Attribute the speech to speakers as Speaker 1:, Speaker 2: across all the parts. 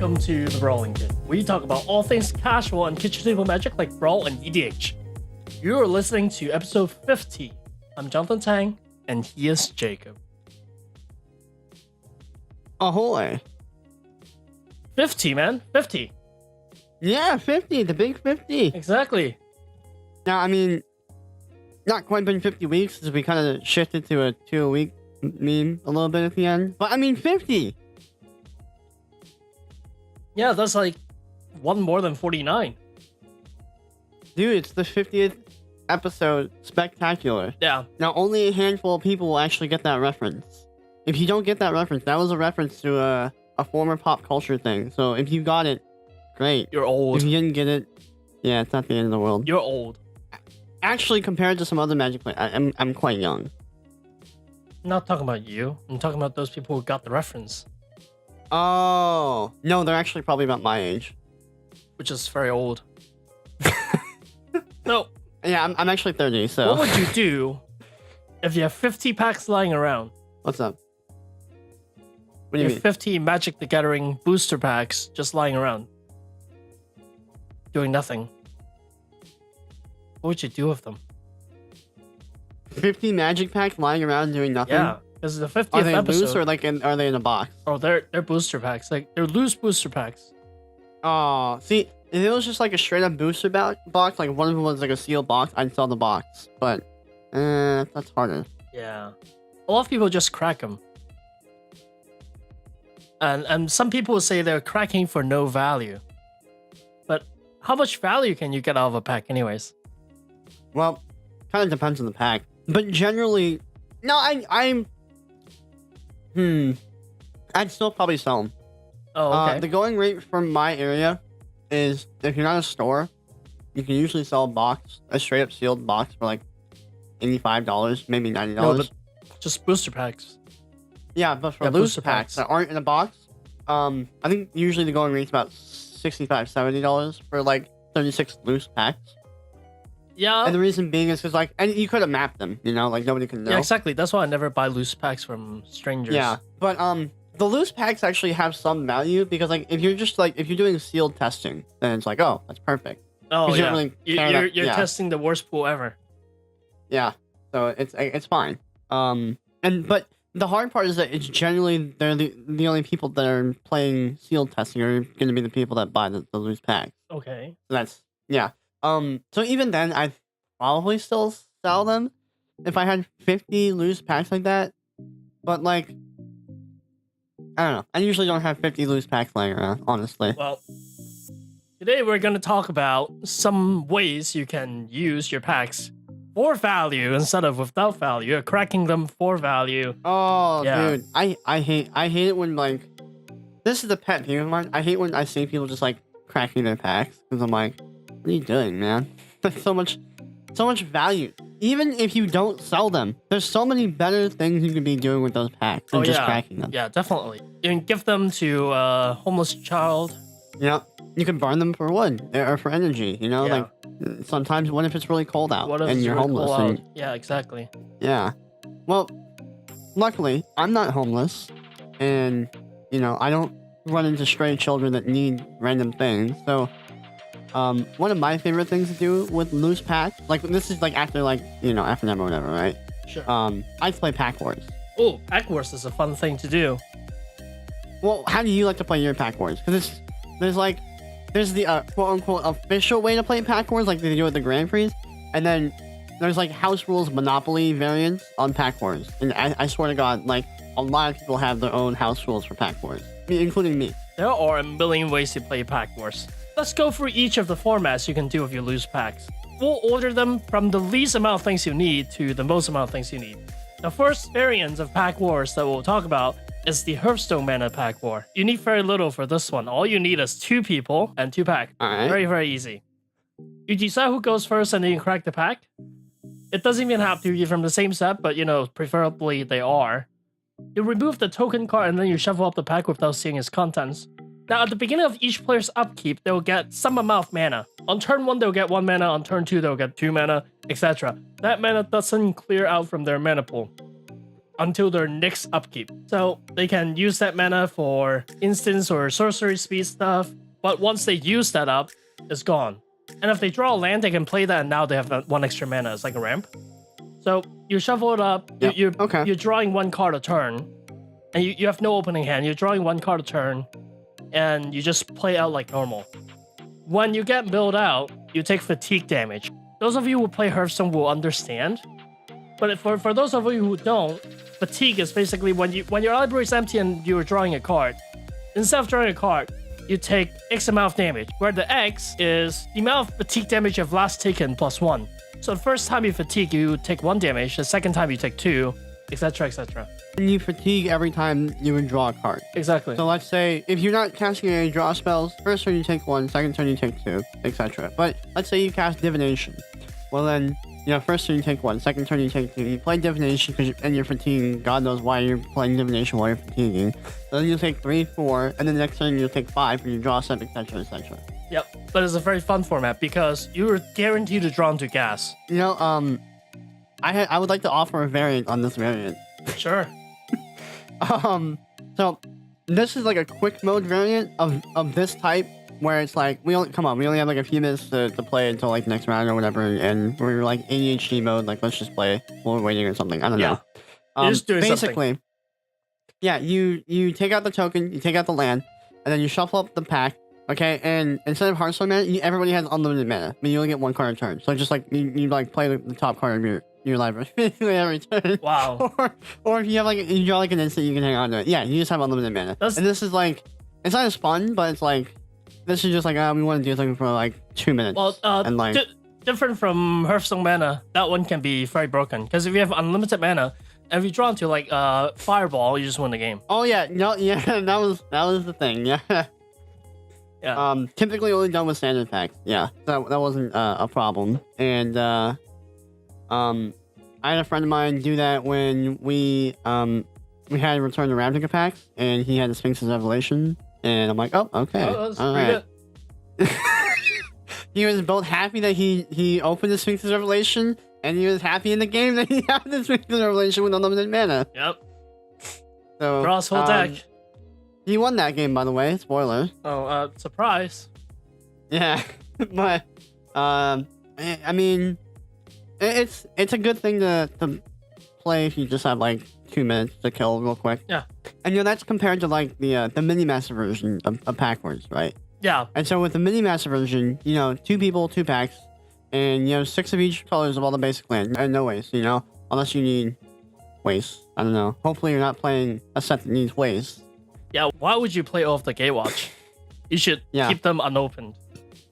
Speaker 1: welcome to the Brawling Kit. We talk about all things casual and kitchen table magic like Brawl and EDH. You are listening to episode 50. I'm Johnathan and he is Jacob.
Speaker 2: Ahoy.
Speaker 1: 50, man. 50.
Speaker 2: Yeah, 50. The big 50.
Speaker 1: Exactly.
Speaker 2: Now, I mean, not quite been 50 weeks because we kind of shifted to a 2-a-week meme a little bit at the end. But I mean, 50.
Speaker 1: Yeah, that's like one more than 49.
Speaker 2: Dude, it's the 50th episode. Spectacular.
Speaker 1: Yeah.
Speaker 2: Now, only a handful of people will actually get that reference. If you don't get that reference, that was a reference to a former pop culture thing. So if you got it, great.
Speaker 1: You're old.
Speaker 2: If you didn't get it, yeah, it's not the end of the world.
Speaker 1: You're old.
Speaker 2: Actually, compared to some other Magic players, I'm quite young.
Speaker 1: I'm not talking about you. I'm talking about those people who got the reference.
Speaker 2: Oh. No, they're actually probably about my age.
Speaker 1: Which is very old. No.
Speaker 2: Yeah, I'm actually 30, so...
Speaker 1: What would you do if you have 50 packs lying around?
Speaker 2: What's up? What do
Speaker 1: You
Speaker 2: you
Speaker 1: have
Speaker 2: mean?
Speaker 1: 50 Magic the Gathering booster packs just lying around. Doing nothing. What would you do with them?
Speaker 2: 50 Magic packs lying around doing nothing?
Speaker 1: Yeah, this is the 50th
Speaker 2: Are they
Speaker 1: episode.
Speaker 2: loose or like are they in a box?
Speaker 1: Oh, they're booster packs. Like, they're loose booster packs.
Speaker 2: Oh, see, if it was just like a straight up booster box, like one of them was like a sealed box, I'd sell the box. But, that's harder.
Speaker 1: Yeah. A lot of people just crack them. And some people will say they're cracking for no value. But how much value can you get out of a pack anyways?
Speaker 2: Well, kind of depends on the pack. But generally, no, I'd still probably sell them.
Speaker 1: Oh, okay.
Speaker 2: The going rate from my area is if you're not a store, you can usually sell a straight up sealed box for like $85, maybe $90.
Speaker 1: No, but just booster packs.
Speaker 2: Yeah, but for
Speaker 1: Yeah,
Speaker 2: loose
Speaker 1: booster
Speaker 2: packs
Speaker 1: packs.
Speaker 2: that aren't in a box, I think usually the going rate's about $65, $70 for like 36 loose packs.
Speaker 1: Yeah.
Speaker 2: And the reason being is because and you could have mapped them, like nobody can know.
Speaker 1: Yeah, exactly. That's why I never buy loose packs from strangers.
Speaker 2: Yeah, but the loose packs actually have some value because if you're doing sealed testing, then it's like, oh, that's perfect.
Speaker 1: Oh,
Speaker 2: 'Cause you
Speaker 1: yeah.
Speaker 2: don't really care
Speaker 1: You're
Speaker 2: yeah.
Speaker 1: testing the worst pool ever.
Speaker 2: Yeah, so it's fine. But the hard part is that it's generally they're the only people that are playing sealed testing are going to be the people that buy the loose packs.
Speaker 1: Okay.
Speaker 2: So that's yeah. So even then, I'd probably still sell them if I had 50 loose packs like that. But I don't know. I usually don't have 50 loose packs laying around, honestly.
Speaker 1: Well, today we're going to talk about some ways you can use your packs for value instead of without value. You're cracking them for value.
Speaker 2: Oh,
Speaker 1: Yeah.
Speaker 2: dude, I hate it when this is a pet peeve of mine. I hate when I see people just cracking their packs because I'm like, what are you doing, man? There's so much value. Even if you don't sell them, there's so many better things you could be doing with those packs than just cracking them.
Speaker 1: Yeah, definitely. You can give them to a homeless child.
Speaker 2: Yeah, you can burn them for wood or for energy.
Speaker 1: Yeah.
Speaker 2: Sometimes what if it's really cold out
Speaker 1: What if
Speaker 2: and
Speaker 1: it's
Speaker 2: you're
Speaker 1: really
Speaker 2: homeless?
Speaker 1: cold
Speaker 2: And,
Speaker 1: out? Yeah, exactly.
Speaker 2: yeah. Well, luckily I'm not homeless, and I don't run into stray children that need random things. So, one of my favorite things to do with loose packs, this is after after them or whatever, right?
Speaker 1: Sure.
Speaker 2: I play Pack Wars.
Speaker 1: Oh, Pack Wars is a fun thing to do.
Speaker 2: Well, how do you like to play your Pack Wars? Because there's the quote-unquote official way to play Pack Wars, like they do at the Grand Prix, and then there's House Rules Monopoly variants on Pack Wars. And I swear to God, a lot of people have their own house rules for Pack Wars, including me.
Speaker 1: There are a million ways to play Pack Wars. Let's go through each of the formats you can do with your loose packs. We'll order them from the least amount of things you need to the most amount of things you need. The first variant of Pack Wars that we'll talk about is the Hearthstone Mana Pack War. You need very little for this one. All you need is 2 people and 2 packs.
Speaker 2: Alright.
Speaker 1: Very, very easy. You decide who goes first and then you crack the pack. It doesn't even have to be from the same set, but preferably they are. You remove the token card and then you shuffle up the pack without seeing its contents. Now, at the beginning of each player's upkeep, they'll get some amount of mana. On turn 1, they'll get 1 mana. On turn 2, they'll get 2 mana, etc. That mana doesn't clear out from their mana pool. until their next upkeep. So they can use that mana for instance or sorcery speed stuff, but once they use that up, it's gone. And if they draw a land, they can play that, and now they have 1 extra mana. It's like a ramp. So you shuffle it up,
Speaker 2: Yep.
Speaker 1: you're drawing 1 card a turn, and you have no opening hand. You're drawing 1 card a turn, and you just play out like normal. When you get milled out, you take fatigue damage. Those of you who play Hearthstone will understand. But for those of you who don't, fatigue is basically when your library is empty and you're drawing a card. Instead of drawing a card, you take X amount of damage, where the X is the amount of fatigue damage you've last taken plus 1. So the first time you fatigue, you take 1 damage. The second time you take 2, etc., etc.
Speaker 2: And you fatigue every time you would draw a card.
Speaker 1: Exactly.
Speaker 2: So let's say if you're not casting any draw spells, first turn you take 1, second turn you take 2, etc. But let's say you cast Divination. Well then, first turn you take 1, second turn you take 2. You play Divination and you're fatiguing. God knows why you're playing Divination while you're fatiguing. Then you take 3, 4, and then the next turn you take 5 and you draw 7, etc., etc.
Speaker 1: Yep, but it's a very fun format because you're guaranteed to draw into gas.
Speaker 2: I would like to offer a variant on this variant.
Speaker 1: Sure.
Speaker 2: So this is like a quick mode variant of this type where it's like we only have like a few minutes to play until like next round or whatever, and we're like ADHD mode, like let's just play while we're waiting or something. I don't know.
Speaker 1: You're just doing
Speaker 2: basically,
Speaker 1: something.
Speaker 2: Yeah, you take out the token, you take out the land, and then you shuffle up the pack. Okay, and instead of Hearthstone mana, everybody has unlimited mana. I mean, you only get 1 card a turn. So just like you like play the top card of your library every turn.
Speaker 1: Wow.
Speaker 2: Or if you have like you draw like an instant, you can hang on to it. Yeah, you just have unlimited mana. And this is like it's not as fun, but it's like this is just like we want to do something for like 2 minutes.
Speaker 1: Well,
Speaker 2: and like
Speaker 1: different from Hearthstone mana, that one can be very broken because if you have unlimited mana, and if you draw into like Fireball, you just win the game.
Speaker 2: Oh yeah, no, yeah, that was the thing. Yeah.
Speaker 1: Yeah.
Speaker 2: Typically only done with standard packs. Yeah, that wasn't a problem. And I had a friend of mine do that when we had to return the Ravnica pack, and he had the Sphinx's Revelation, and I'm like, oh, okay,
Speaker 1: that's
Speaker 2: all
Speaker 1: pretty
Speaker 2: right. He was both happy that he opened the Sphinx's Revelation, and he was happy in the game that he had the Sphinx's Revelation with unlimited mana.
Speaker 1: Yep.
Speaker 2: So
Speaker 1: Cross whole deck.
Speaker 2: He won that game, by the way. Spoiler.
Speaker 1: Oh, surprise.
Speaker 2: Yeah, but I mean, it's a good thing to play if you just have like 2 minutes to kill real quick.
Speaker 1: Yeah.
Speaker 2: And that's compared to like the mini master version of Pack Wars, right?
Speaker 1: Yeah.
Speaker 2: And so with the mini master version, 2 people, 2 packs, and 6 of each colors of all the basic land, and no waste, unless you need waste. I don't know. Hopefully you're not playing a set that needs waste.
Speaker 1: Yeah, why would you play off the Gatewatch? You should keep them unopened.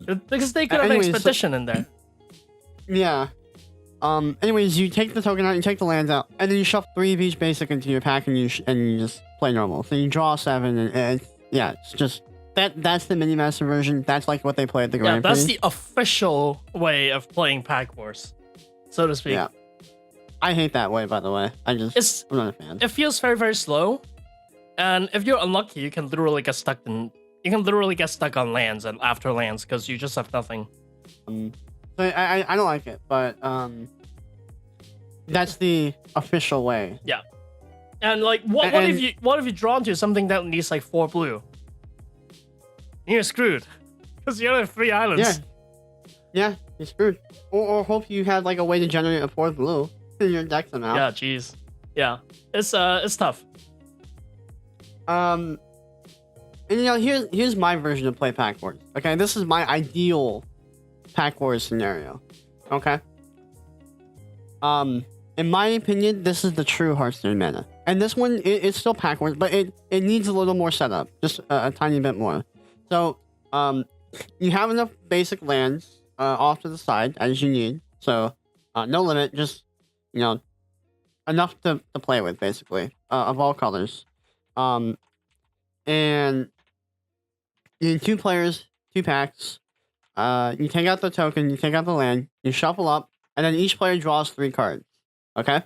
Speaker 1: Because they could have an expedition in there.
Speaker 2: Yeah. Anyways, you take the token out, you take the lands out, and then you shove 3 of each basic into your pack, and you just play normal. So you draw 7, and it's just that's the mini master version. That's like what they play at the Grand Prix.
Speaker 1: Yeah, that's the official way of playing Pack Wars, so to speak.
Speaker 2: Yeah. I hate that way, by the way. I'm not a fan.
Speaker 1: It feels very, very slow. And if you're unlucky, you can literally get stuck on lands and after lands because you just have nothing.
Speaker 2: So I don't like it, but that's the official way.
Speaker 1: Yeah. And like what if you draw into something that needs like 4 blue? You're screwed. Because you only have 3 islands.
Speaker 2: Yeah, you're screwed. Or hope you had like a way to generate a 4th blue in your deck somehow.
Speaker 1: Yeah, jeez. Yeah. It's tough.
Speaker 2: And here's my version of play Pack Wars. Okay, this is my ideal Pack Wars scenario. Okay. In my opinion, this is the true Hearthstone mana. And this one, it's still Pack Wars, but it needs a little more setup, just a tiny bit more. So, you have enough basic lands off to the side as you need. So, no limit, just enough to play with, basically, of all colors. And you need 2 players, 2 packs. You take out the token, you take out the land, you shuffle up, and then each player draws 3 cards. Okay?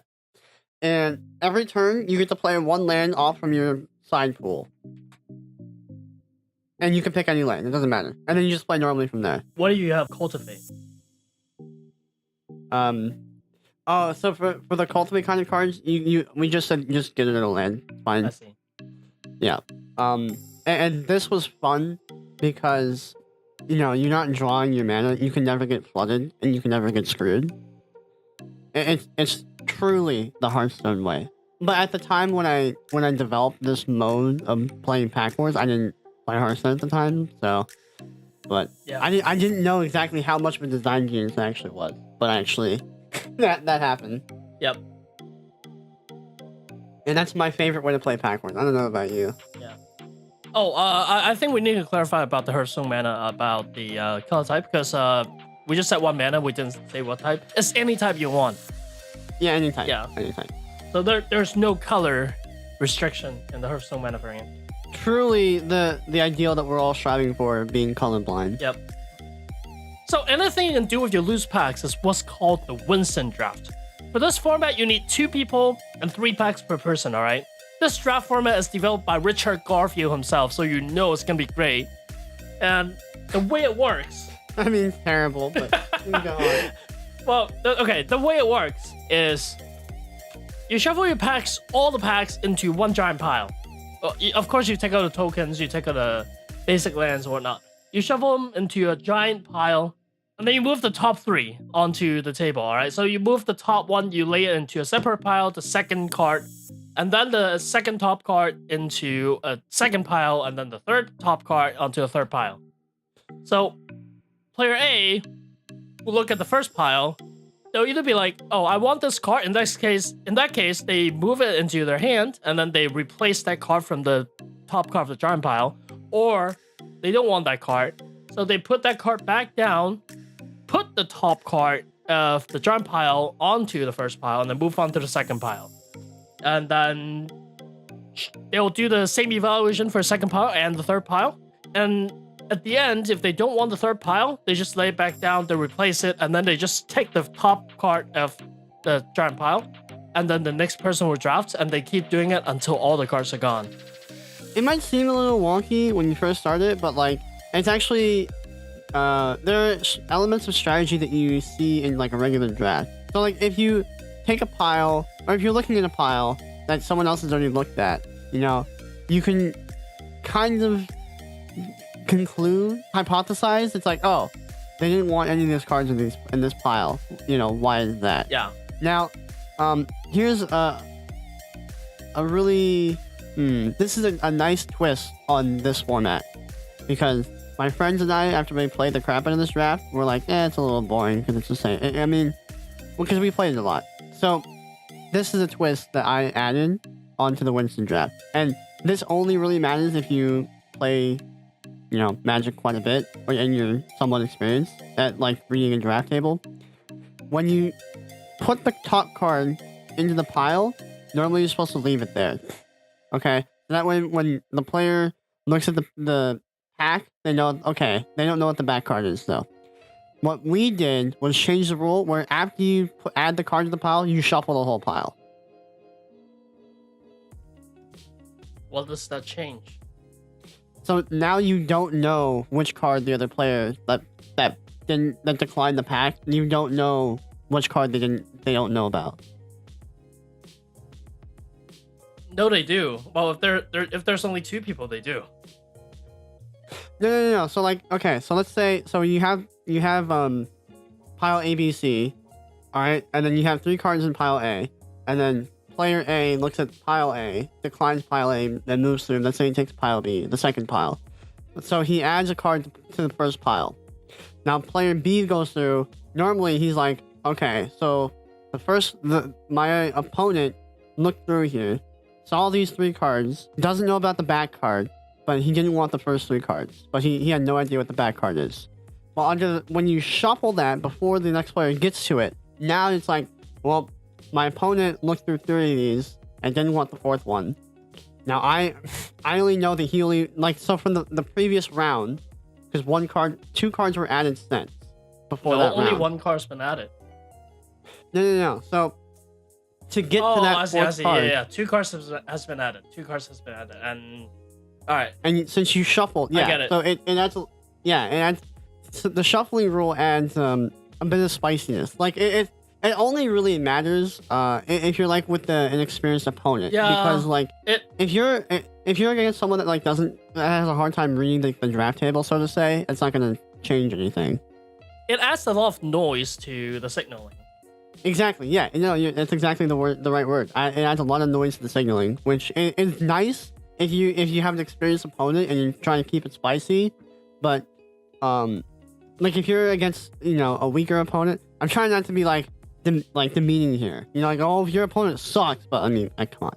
Speaker 2: And every turn, you get to play 1 land off from your side pool. And you can pick any land, it doesn't matter. And then you just play normally from there.
Speaker 1: What do you have? Cultivate.
Speaker 2: Oh, so for the cultivate kind of cards, we just said just get it in a land. Fine.
Speaker 1: I see.
Speaker 2: Yeah. And this was fun because you're not drawing your mana. You can never get flooded, and you can never get screwed. It's truly the Hearthstone way. But at the time when I developed this mode of playing Pack Wars, I didn't play Hearthstone at the time, so. But
Speaker 1: Yeah.
Speaker 2: I didn't know exactly how much of a design genius it actually was. But actually, that happened.
Speaker 1: Yep.
Speaker 2: And that's my favorite way to play Pack Wars. I don't know about you.
Speaker 1: Yeah. Oh, I think we need to clarify about the Hearthstone mana about the color type because we just said one mana. We didn't say what type. It's any type you want.
Speaker 2: Yeah, anytime.
Speaker 1: Yeah.
Speaker 2: Anytime.
Speaker 1: So there's no color restriction in the Hearthstone mana variant.
Speaker 2: Truly the ideal that we're all striving for, being colorblind.
Speaker 1: Yep. So anything you can do with your loose packs is what's called the Winston draft. For this format, you need 2 people and 3 packs per person, alright? This draft format is developed by Richard Garfield himself, so you know it's gonna be great. And the way it works...
Speaker 2: I mean, it's terrible, but go on.
Speaker 1: Well, the way it works is you shuffle your packs, all the packs, into one giant pile. Well, of course, you take out the tokens, you take out the basic lands and whatnot. You shuffle them into a giant pile, and then you move the top 3 onto the table, alright? So you move the top one, you lay it into a separate pile, the second card, and then the second top card into a second pile, and then the third top card onto a third pile. So, player A will look at the first pile. They'll either be like, oh, I want this card. In that case, they move it into their hand, and then they replace that card from the top card of the giant pile. Or they don't want that card, so they put that card back down, put the top card of the giant pile onto the first pile, and then move on to the second pile. And then they'll do the same evaluation for the second pile and the third pile. And at the end, if they don't want the third pile, they just lay it back down, they replace it, and then they just take the top card of the giant pile, and then the next person will draft, and they keep doing it until all the cards are gone.
Speaker 2: It might seem a little wonky when you first start it, but like it's actually there are elements of strategy that you see in like a regular draft. So like if you take a pile, or if you're looking at a pile that someone else has already looked at, you can kind of hypothesize. It's like, oh, they didn't want any of these cards in this pile. Why is that?
Speaker 1: Yeah.
Speaker 2: Now, here's a really this is a nice twist on this format, because my friends and I, after we played the crap out of this draft, we're like, it's a little boring because it's the same. I mean, because we played it a lot. So this is a twist that I added onto the Winston draft, and this only really matters if you play Magic quite a bit, and you're somewhat experienced at like reading a draft table. When you put the top card into the pile, normally you're supposed to leave it there. Okay? So that way when the player looks at the pack, they know, okay, they don't know what the back card is though. What we did was change the rule where after you add the card to the pile, you shuffle the whole pile.
Speaker 1: What does that change?
Speaker 2: So now you don't know which card the other player that declined the pack. You don't know which card they don't know about.
Speaker 1: No, they do. Well, if there's only 2 people, they do.
Speaker 2: No. So like, okay, so let's say you have pile A, B, C, all right, and then you have 3 cards in pile A, and then player A looks at pile A, declines pile A, then moves through. Let's say he takes pile B, the second pile. So he adds a card to the first pile. Now player B goes through. Normally he's like, okay, so my opponent looked through here, saw these 3 cards, doesn't know about the back card, but he didn't want the first 3 cards. But he had no idea what the back card is. Well, when you shuffle that before the next player gets to it, now it's like, well, my opponent looked through 3 of these and didn't want the 4th one. Now I only know that he only so from the previous round, because 2 cards were added since before that round.
Speaker 1: Only 1 card's been added.
Speaker 2: No. So to get to that
Speaker 1: I see.
Speaker 2: 4th card,
Speaker 1: Yeah. 2 cards has been added. 2 cards has been added, and all right.
Speaker 2: And since you shuffled,
Speaker 1: I get it.
Speaker 2: So it adds, so the shuffling rule adds a bit of spiciness. Like it's it only really matters if you're like with an inexperienced opponent.
Speaker 1: Yeah,
Speaker 2: Because like
Speaker 1: it
Speaker 2: if you're against someone that like that has a hard time reading the draft table, so to say, it's not gonna change anything.
Speaker 1: it adds a lot of noise to the signaling.
Speaker 2: Exactly. Yeah. That's exactly the right word. It adds a lot of noise to the signaling, which is nice if you have an experienced opponent and you're trying to keep it spicy. But like if you're against a weaker opponent, I'm trying not to be like demeaning here. Like, oh, if your opponent sucks, but I mean, come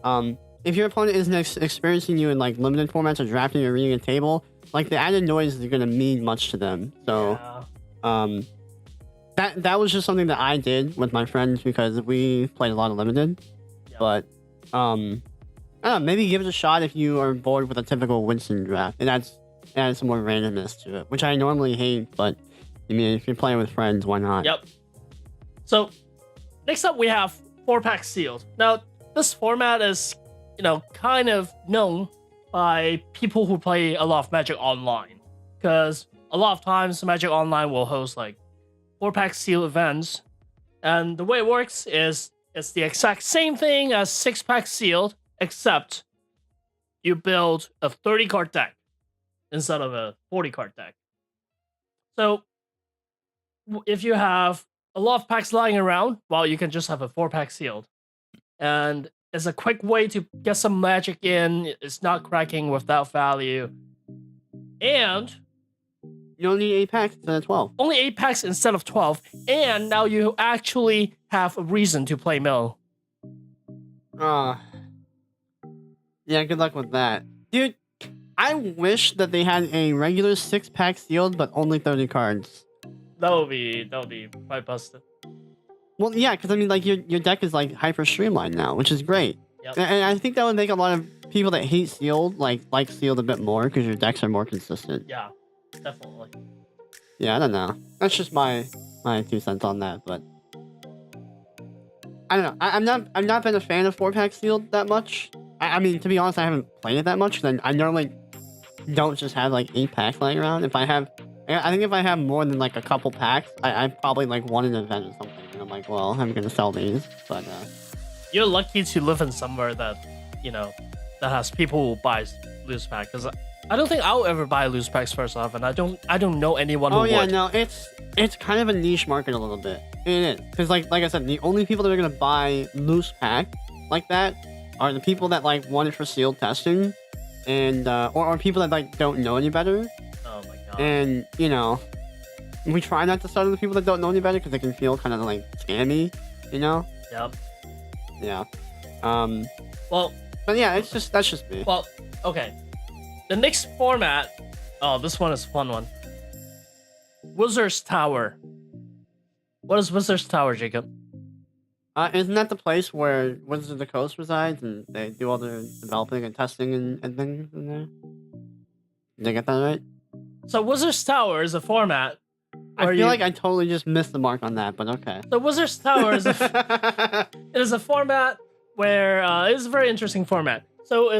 Speaker 2: on. If your opponent isn't experiencing you in like limited formats or drafting or reading a table, like the added noise is gonna mean much to them. So
Speaker 1: Yeah.
Speaker 2: That was just something that I did with my friends because we played a lot of limited.
Speaker 1: Yep.
Speaker 2: But I don't know, maybe give it a shot if you are bored with a typical Winston draft. And adds some more randomness to it, which I normally hate, but I mean if you're playing with friends, why not?
Speaker 1: Yep. So next up we have 4-pack sealed. Now this format is kind of known by people who play a lot of Magic Online, because a lot of times Magic Online will host like 4-pack seal events, and the way it works is it's the exact same thing as 6-pack sealed, except you build a 30-card deck instead of a 40-card deck. So if you have a lot of packs lying around, well, you can just have a 4-pack sealed, and it's a quick way to get some magic in. It's not cracking without value, and
Speaker 2: You only need 8 packs instead of 12.
Speaker 1: only 8 packs instead of 12, and now you actually have a reason to play mill.
Speaker 2: Yeah, good luck with that. Dude, I wish that they had a regular 6-pack sealed, but only 30 cards.
Speaker 1: That would be quite busted.
Speaker 2: Well, yeah, because I mean, like, your deck is, like, hyper streamlined now, which is great.
Speaker 1: Yep.
Speaker 2: And I think that would make a lot of people that hate sealed, like sealed a bit more, because your decks are more consistent.
Speaker 1: Yeah, definitely.
Speaker 2: Yeah, I don't know. That's just my 2 cents on that, but I don't know. I'm not been a fan of 4-pack sealed that much. I mean, to be honest, I haven't played it that much. Then I normally don't just have like 8 packs lying around. I think if I have more than like a couple packs, I probably like won an event or something, and I'm like, well, I'm gonna sell these. But
Speaker 1: You're lucky to live in somewhere that that has people who buy loose pack, because I don't think I'll ever buy loose packs first off, and I don't know anyone who
Speaker 2: oh yeah,
Speaker 1: would.
Speaker 2: no, it's kind of a niche market a little bit. It is, because like I said, the only people that are gonna buy loose pack like that are the people that like want it for sealed testing, and or people that like don't know any better.
Speaker 1: Oh my god.
Speaker 2: And we try not to start with the people that don't know any better because they can feel kind of like scammy,
Speaker 1: Yep.
Speaker 2: Yeah.
Speaker 1: Well,
Speaker 2: But yeah, that's just me.
Speaker 1: Well, okay. The next format. Oh, this one is a fun one. Wizard's Tower. What is Wizard's Tower, Jacob?
Speaker 2: Isn't that the place where Wizards of the Coast resides and they do all the developing and testing and things in there? Did I get that right?
Speaker 1: So Wizard's Tower is a format.
Speaker 2: I feel like I totally just missed the mark on that, but okay.
Speaker 1: So Wizard's Tower is it is a format where it's a very interesting format. So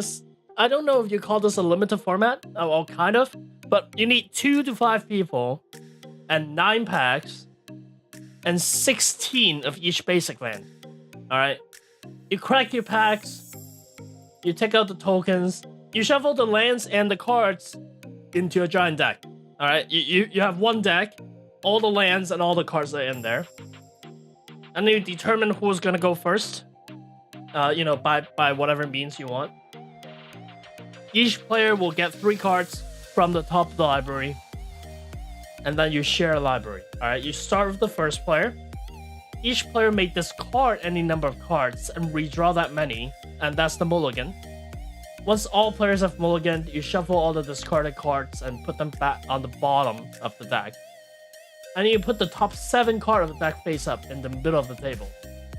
Speaker 1: I don't know if you call this a limited format, well, kind of, but you need 2 to 5 people and 9 packs and 16 of each basic land. All right, you crack your packs, you take out the tokens, you shuffle the lands and the cards into a giant deck. All right, you have one deck, all the lands and all the cards are in there, and then you determine who's gonna go first. By whatever means you want. Each player will get 3 cards from the top of the library, and then you share a library. All right, you start with the first player. Each player may discard any number of cards and redraw that many, and that's the mulligan. Once all players have mulliganed, you shuffle all the discarded cards and put them back on the bottom of the deck. And you put the top 7 cards of the deck face up in the middle of the table.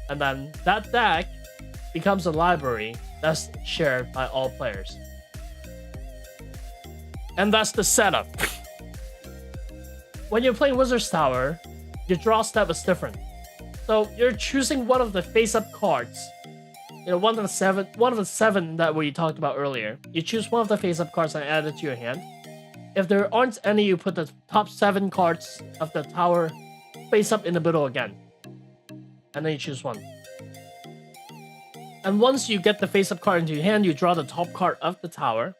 Speaker 1: And then that deck becomes a library that's shared by all players. And that's the setup. When you're playing Wizard's Tower, your draw step is different. So you're choosing one of the face-up cards. One of the seven that we talked about earlier. You choose one of the face-up cards and add it to your hand. If there aren't any, you put the top 7 cards of the tower face up in the middle again. and then you choose one. And once you get the face-up card into your hand, you draw the top card of the tower.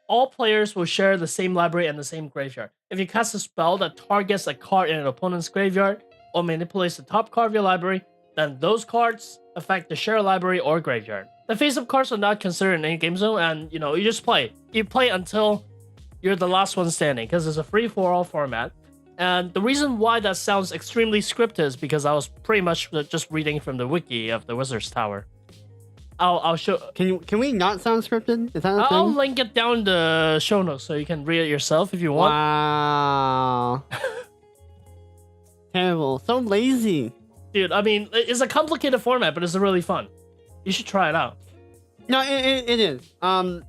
Speaker 1: All players will share the same library and the same graveyard. If you cast a spell that targets a card in an opponent's graveyard or manipulates the top card of your library, then those cards affect the shared library or graveyard. The face-up cards are not considered in any game zone, and you just play. You play until you're the last one standing, because it's a free-for-all format. And the reason why that sounds extremely scripted is because I was pretty much just reading from the wiki of the Wizard's Tower. I'll show.
Speaker 2: Can we not sound scripted? Is that a
Speaker 1: I'll
Speaker 2: thing?
Speaker 1: link it down in the show notes so you can read it yourself if you want.
Speaker 2: Wow. Terrible. So lazy.
Speaker 1: Dude, I mean, it's a complicated format, but it's really fun. You should try it out.
Speaker 2: No, it is. I'm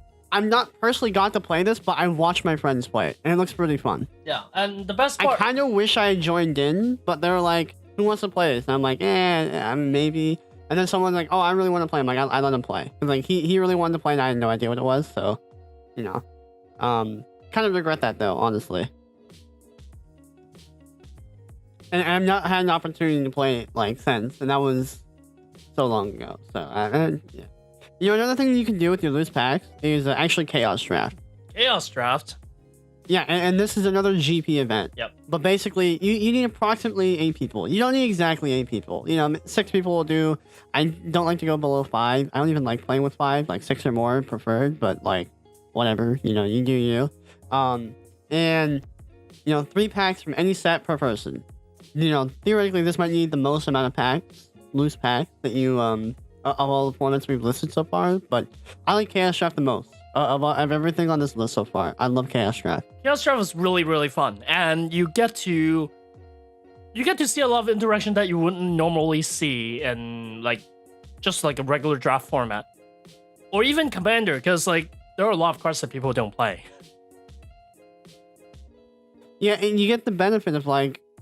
Speaker 2: not personally got to play this, but I watch my friends play it, and it looks pretty fun.
Speaker 1: Yeah, and the best
Speaker 2: I
Speaker 1: part...
Speaker 2: kind of wish I had joined in, but they were like, who wants to play this? And I'm like, maybe. And then someone's like, oh, I really want to play. I'm like, I let him play. And like, he really wanted to play, and I had no idea what it was, so, kind of regret that, though, honestly. And I've not had an opportunity to play it, like, since, and that was so long ago, so, yeah. Another thing you can do with your loose packs is actually Chaos Draft.
Speaker 1: Chaos Draft?
Speaker 2: Yeah, and this is another GP event.
Speaker 1: Yep.
Speaker 2: But basically, you need approximately 8 people. You don't need exactly 8 people. 6 people will do. I don't like to go below 5. I don't even like playing with 5. Like 6 or more preferred, but like, whatever. You do you. And 3 packs from any set per person. Theoretically, this might need the most amount of packs, loose packs, that you, of all the formats we've listed so far. But I like Chaos Draft the most. Of everything on this list so far, I love Chaos Draft.
Speaker 1: Chaos Draft is really, really fun, and you get to see a lot of interaction that you wouldn't normally see in just a regular draft format, or even Commander, because there are a lot of cards that people don't play.
Speaker 2: Yeah, and you get the benefit of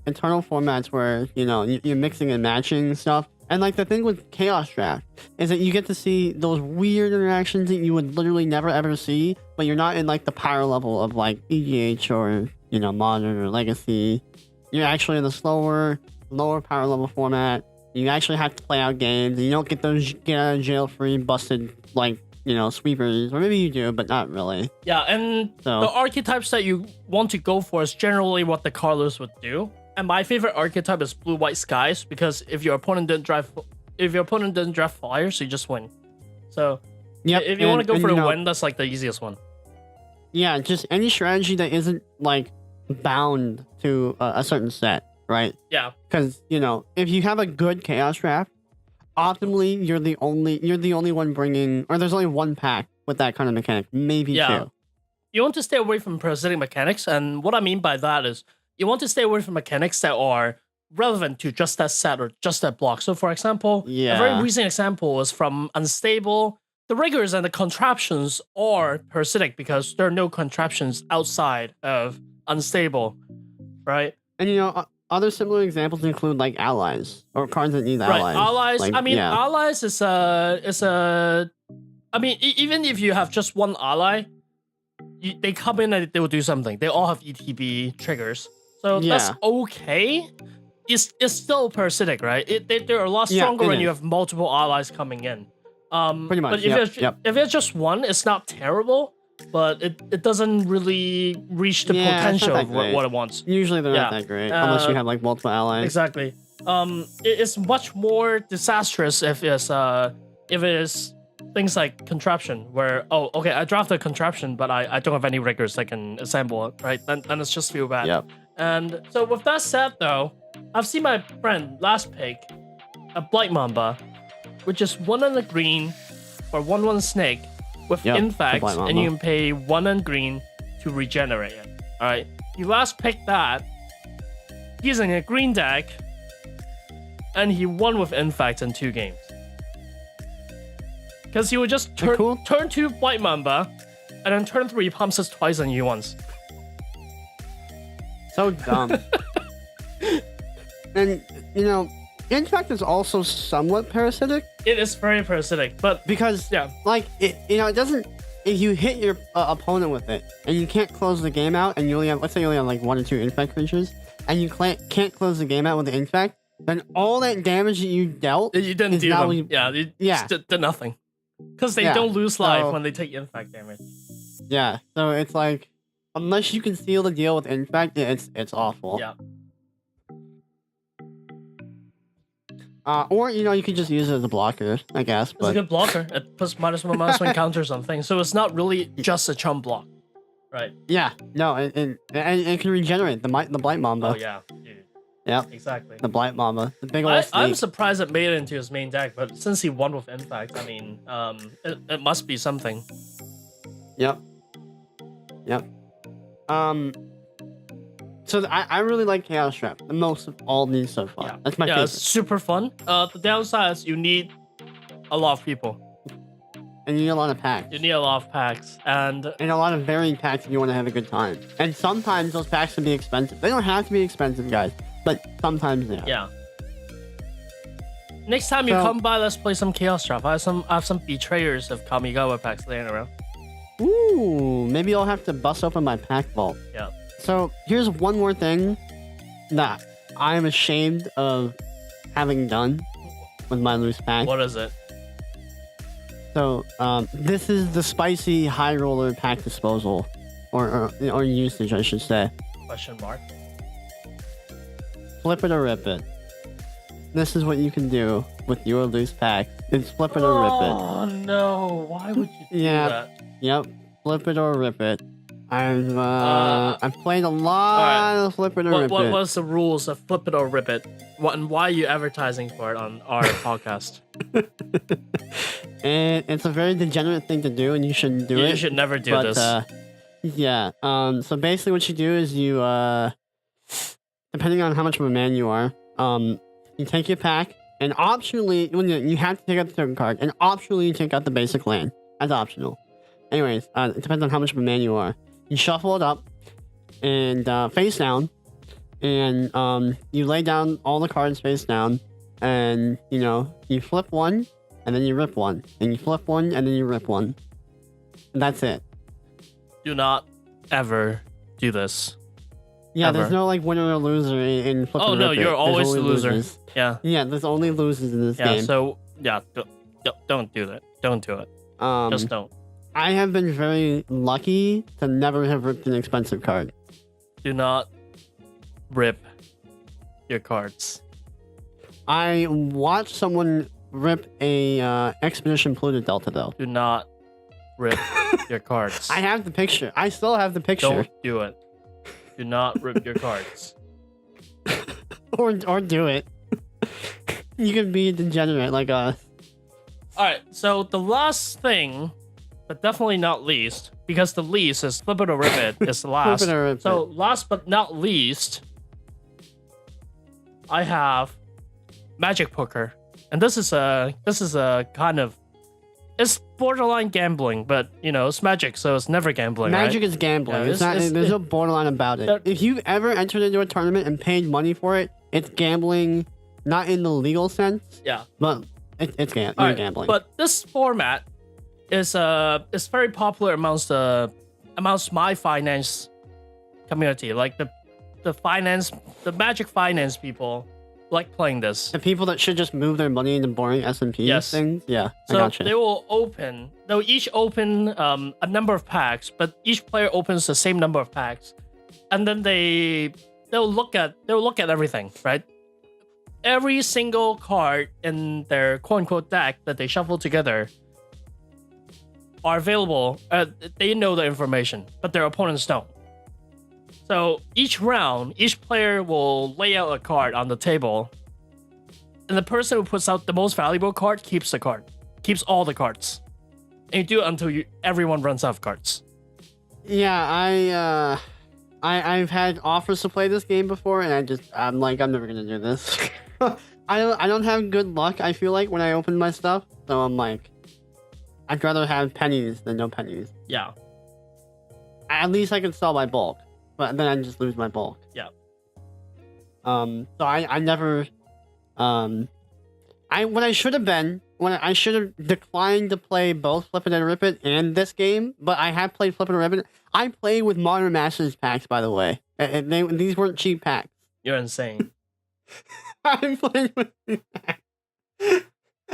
Speaker 2: internal formats where you're mixing and matching stuff. And the thing with Chaos Draft is that you get to see those weird interactions that you would literally never ever see, but you're not in the power level of EGH or Modern or Legacy. You're actually in the lower power level format. You actually have to play out games. And you don't get those get out of jail free busted sweepers, or maybe you do, but not really.
Speaker 1: Yeah, and the archetypes that you want to go for is generally what the Carlos would do. And my favorite archetype is Blue-White Skies, because if your opponent didn't draft flyers, you just win. So if you want to go for the win, that's the easiest one.
Speaker 2: Yeah, just any strategy that isn't bound to a certain set, right?
Speaker 1: Yeah.
Speaker 2: Because if you have a good Chaos Draft, optimally you're the only one bringing, or there's only one pack with that kind of mechanic, maybe two.
Speaker 1: You want to stay away from parasitic mechanics, and what I mean by that is, you want to stay away from mechanics that are relevant to just that set or just that block. So, for example, a very recent example is from Unstable. The riggers and the contraptions are parasitic because there are no contraptions outside of Unstable, right?
Speaker 2: And other similar examples include allies or cards that need allies.
Speaker 1: Allies. Allies is a. I mean, even if you have just one ally, they come in and they will do something. They all have ETB triggers. So that's okay. It's still parasitic, right? They're a lot stronger when you have multiple allies coming in.
Speaker 2: Pretty much.
Speaker 1: But if it's just one, it's not terrible, but it doesn't really reach the potential of what it wants.
Speaker 2: Usually they're not that great, unless you have multiple allies.
Speaker 1: Exactly. It's much more disastrous if it is things like contraption, where I drafted a contraption, but I don't have any riggers that can assemble it, right? Then it's just feel bad.
Speaker 2: Yep.
Speaker 1: And so with that said, though, I've seen my friend last pick a Blight Mamba, which is 1 and a green for 1/1 snake with infect, and you can pay 1 and green to regenerate it. All right. He last picked that using a green deck, and he won with infect in 2 games. Because he would just turn 2 Blight Mamba, and then turn 3 pumps us twice on you once.
Speaker 2: So dumb. And, infect is also somewhat parasitic.
Speaker 1: It is very parasitic, but...
Speaker 2: Because, it doesn't... If you hit your opponent with it, and you can't close the game out, and you only have, let's say you only have 1 or 2 infect creatures, and you can't close the game out with the infect, then all that damage that you dealt,
Speaker 1: You didn't
Speaker 2: is
Speaker 1: do
Speaker 2: now
Speaker 1: them. Yeah, you
Speaker 2: Yeah.
Speaker 1: just did nothing. Because they
Speaker 2: Yeah,
Speaker 1: don't lose life
Speaker 2: so-
Speaker 1: when they take infect damage.
Speaker 2: yeah. So it's like, unless you can seal the deal with infect, it's awful.
Speaker 1: Yeah.
Speaker 2: Or you could just use it as a blocker, I guess.
Speaker 1: It's a
Speaker 2: But
Speaker 1: good blocker. It puts -1/-1 counters on things, so it's not really just a chump block. Right.
Speaker 2: yeah, no, and it can regenerate the Blight Mamba.
Speaker 1: Oh, yeah. Dude.
Speaker 2: Yep.
Speaker 1: Exactly.
Speaker 2: The Blight Mamba, the big old
Speaker 1: I'm
Speaker 2: snake.
Speaker 1: surprised it made it into his main deck, but since he won with infect, I mean, it must be something.
Speaker 2: Yep. So I really like Chaos Trap the most of all these so far.
Speaker 1: Yeah.
Speaker 2: That's my
Speaker 1: Yeah,
Speaker 2: favorite.
Speaker 1: it's super fun. The downside is you need a lot of people.
Speaker 2: And you need a lot of packs.
Speaker 1: You need a lot of packs, and
Speaker 2: And a lot of varied packs if you want to have a good time. And sometimes those packs can be expensive. They don't have to be expensive, guys, but sometimes they are.
Speaker 1: yeah. Next time you
Speaker 2: So-
Speaker 1: come by, let's play some Chaos Trap. I have some Betrayers of Kamigawa packs laying around.
Speaker 2: Ooh, maybe I'll have to bust open my pack vault.
Speaker 1: Yeah.
Speaker 2: So here's one more thing that I'm ashamed of having done with my loose pack.
Speaker 1: What is it?
Speaker 2: So this is the spicy high roller pack disposal, or usage, I should say.
Speaker 1: Question mark.
Speaker 2: Flip it or rip it. This is what you can do with your loose pack. It's flip it or rip it.
Speaker 1: Oh no! Why would you do
Speaker 2: Yeah.
Speaker 1: that?
Speaker 2: Yep, flip it or rip it. I've played a lot of flip it or rip it.
Speaker 1: What's the rules of flip it or rip it? And why are you advertising for it on our podcast?
Speaker 2: And it's a very degenerate thing to do, and you shouldn't do it.
Speaker 1: You should never do
Speaker 2: But,
Speaker 1: this.
Speaker 2: yeah. So basically, what you do is you, depending on how much of a man you are, you take your pack, and optionally, you have to take out the token card, and optionally you take out the basic land. That's optional. Anyways, it depends on how much of a man you are. You shuffle it up, and face down, and you lay down all the cards face down, and you flip one, and then you rip one, and you flip one, and then you rip one. And that's it.
Speaker 1: Do not ever do this.
Speaker 2: Yeah,
Speaker 1: Ever.
Speaker 2: there's no like winner or loser in flip
Speaker 1: Oh
Speaker 2: and
Speaker 1: no,
Speaker 2: rip it.
Speaker 1: you're
Speaker 2: There's
Speaker 1: always the
Speaker 2: only
Speaker 1: loser.
Speaker 2: losers.
Speaker 1: Yeah.
Speaker 2: Yeah, there's only losers in this
Speaker 1: Yeah.
Speaker 2: game.
Speaker 1: So yeah, don't do that. Don't do it. Just don't.
Speaker 2: I have been very lucky to never have ripped an expensive card.
Speaker 1: Do not rip your cards.
Speaker 2: I watched someone rip a Expedition Pluto Delta though.
Speaker 1: Do not rip your cards.
Speaker 2: I have the picture. I still have the picture.
Speaker 1: Don't do it. Do not rip your cards.
Speaker 2: or do it. You can be a degenerate like us.
Speaker 1: All right. So the last thing, but definitely not least, because the least is flip it or rip it is the last.
Speaker 2: Flip it or rip
Speaker 1: So
Speaker 2: it.
Speaker 1: last but not least, I have Magic Poker, and this is a kind of, it's borderline gambling, but it's Magic, so it's never gambling.
Speaker 2: Magic
Speaker 1: right?
Speaker 2: is gambling.
Speaker 1: Yeah,
Speaker 2: it's not. There's no borderline about it.
Speaker 1: That-
Speaker 2: If you've ever entered into a tournament and paid money for it, it's gambling, not in the legal sense,
Speaker 1: Yeah.
Speaker 2: but it's
Speaker 1: All
Speaker 2: you're
Speaker 1: right,
Speaker 2: gambling.
Speaker 1: But this format is very popular amongst my finance community. Like the Magic finance people like playing this.
Speaker 2: The people that should just move their money into boring S&P
Speaker 1: Yes.
Speaker 2: things, yeah, I
Speaker 1: So
Speaker 2: gotcha.
Speaker 1: they'll each open a number of packs, but each player opens the same number of packs, and then they'll look at everything, right? Every single card in their quote unquote deck that they shuffle together are available. They know the information, but their opponents don't. So each round, each player will lay out a card on the table, and the person who puts out the most valuable card keeps the card, keeps all the cards. And you do it until everyone runs out of cards.
Speaker 2: Yeah, I've had offers to play this game before, and I'm like, I'm never gonna do this. I don't have good luck, I feel like, when I open my stuff, so I'm like, I'd rather have pennies than no pennies.
Speaker 1: Yeah.
Speaker 2: At least I can sell my bulk, but then I just lose my bulk.
Speaker 1: Yeah.
Speaker 2: So I never, what I should have been, when I should have declined to play both Flip It and Rip It and this game, but I have played Flip It and Rip It. I played with Modern Masters packs, by the way. These weren't cheap packs.
Speaker 1: You're insane.
Speaker 2: I'm playing with new packs.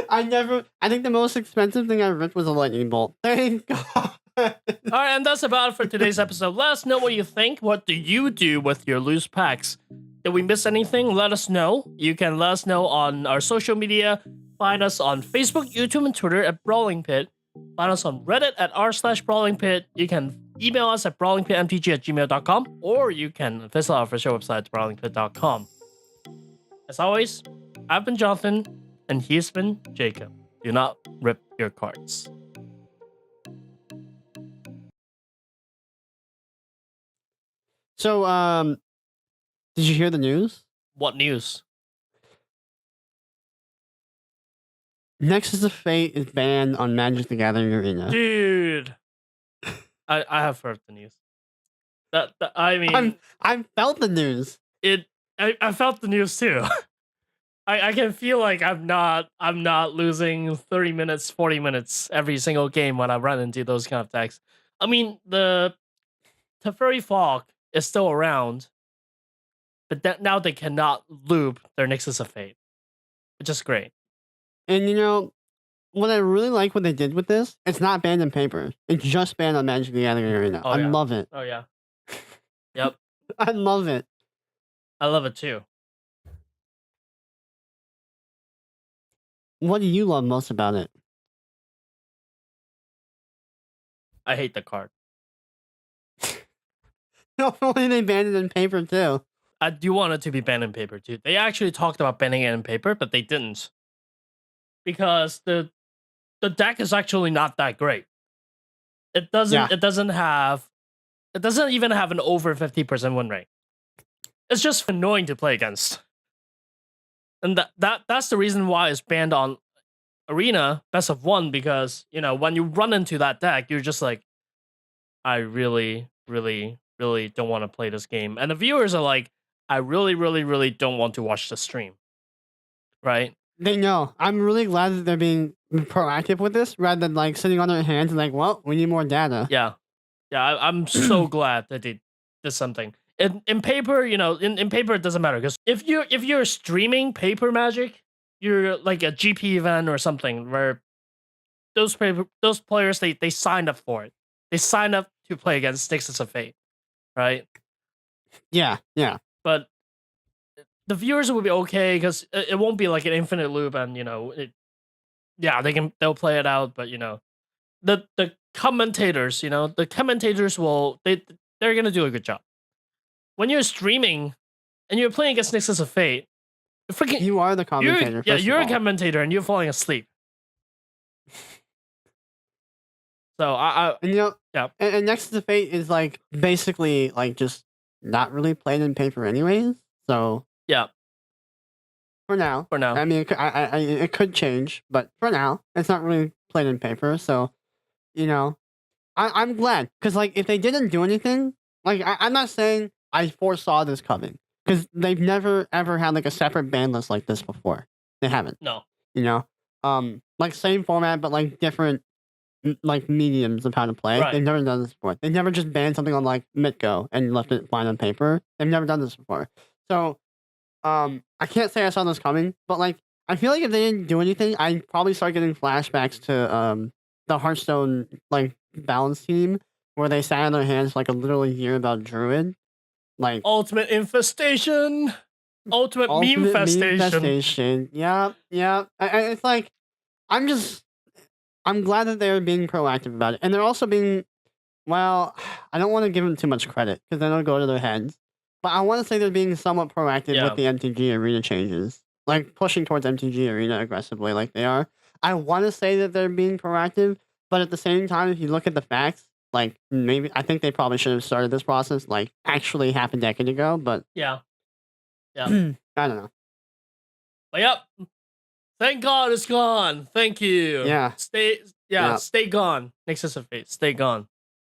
Speaker 2: I think the most expensive thing I ripped was a lightning bolt. Thank God.
Speaker 1: All right, and that's about it for today's episode. Let us know what you think. What do you do with your loose packs? Did we miss anything? Let us know. You can let us know on our social media. Find us on Facebook, YouTube, and Twitter at Brawling Pit. Find us on Reddit at r/Brawling Pit. You can email us at brawlingpitmtg@gmail.com, or you can visit our official website at brawlingpit.com. As always, I've been Johnathan, and he's been Jacob. Do not rip your cards.
Speaker 2: So, did you hear the news?
Speaker 1: What news?
Speaker 2: Nexus of Fate is banned on Magic the Gathering Arena.
Speaker 1: Dude, I have heard the news. I mean,
Speaker 2: I felt the news.
Speaker 1: I felt the news too. I can feel like I'm not losing 30 minutes, 40 minutes every single game when I run into those kind of decks. I mean, the Teferi Fog is still around, but now they cannot loop their Nexus of Fate, which is great.
Speaker 2: And you know, what I really like what they did with this, it's not banned in paper. It's just banned on Magic the Gathering Arena.
Speaker 1: Oh,
Speaker 2: I
Speaker 1: yeah.
Speaker 2: love it.
Speaker 1: Oh yeah. Yep.
Speaker 2: I love it.
Speaker 1: I love it too.
Speaker 2: What do you love most about it?
Speaker 1: I hate the card.
Speaker 2: Hopefully they banned it in paper too.
Speaker 1: I do want it to be banned in paper too. They actually talked about banning it in paper, but they didn't. Because the deck is actually not that great. It doesn't even have an over 50% win rate. It's just annoying to play against. And that's the reason why it's banned on Arena Best of 1, because, you know, when you run into that deck, you're just like, I really, really, really don't want to play this game. And the viewers are like, I really, really, really don't want to watch the stream. Right?
Speaker 2: They know. I'm really glad that they're being proactive with this rather than like sitting on their hands and like, well, we need more data.
Speaker 1: Yeah. Yeah, I'm so glad that they did something. In paper, you know, in paper it doesn't matter, because if you're streaming paper Magic, you're like a GP event or something where those players they signed up for it. They signed up to play against Nexus of Fate, right?
Speaker 2: Yeah.
Speaker 1: But the viewers will be okay because it won't be like an infinite loop, and you know, they'll play it out. But you know, the commentators, you know, the commentators they're gonna do a good job. When you're streaming and you're playing against Nexus of Fate,
Speaker 2: you are the commentator.
Speaker 1: You're a commentator and you're falling asleep. So
Speaker 2: and you know,
Speaker 1: yeah,
Speaker 2: and Nexus of Fate is like basically like just not really played in paper anyways. So
Speaker 1: yeah,
Speaker 2: for now, I mean, it could change, but for now, it's not really played in paper. So, you know, I'm glad, because like if they didn't do anything, like I'm not saying I foresaw this coming, because they've never ever had like a separate ban list like this before. They haven't.
Speaker 1: No.
Speaker 2: You know, like same format but like different like mediums of how to play.
Speaker 1: Right.
Speaker 2: They've never done this before. They've never just banned something on like Mitgo and left it fine on paper. They've never done this before. So, I can't say I saw this coming, but like I feel like if they didn't do anything, I'd probably start getting flashbacks to the Hearthstone like balance team where they sat on their hands for like a literal year about Druid. Like
Speaker 1: Ultimate Infestation. Ultimate meme infestation.
Speaker 2: Yeah. It's like I'm glad that they're being proactive about it, and they're also being, well, I don't want to give them too much credit because then it'll go to their heads. But I want to say they're being somewhat proactive with the MTG Arena changes, like pushing towards MTG Arena aggressively, like they are. I want to say that they're being proactive, but at the same time, if you look at the facts, like maybe I think they probably should have started this process like actually half a decade ago. But
Speaker 1: yeah,
Speaker 2: I don't know.
Speaker 1: But yep. Thank God it's gone. Thank you.
Speaker 2: Yeah.
Speaker 1: Stay gone. Nexus of Fate. Stay gone.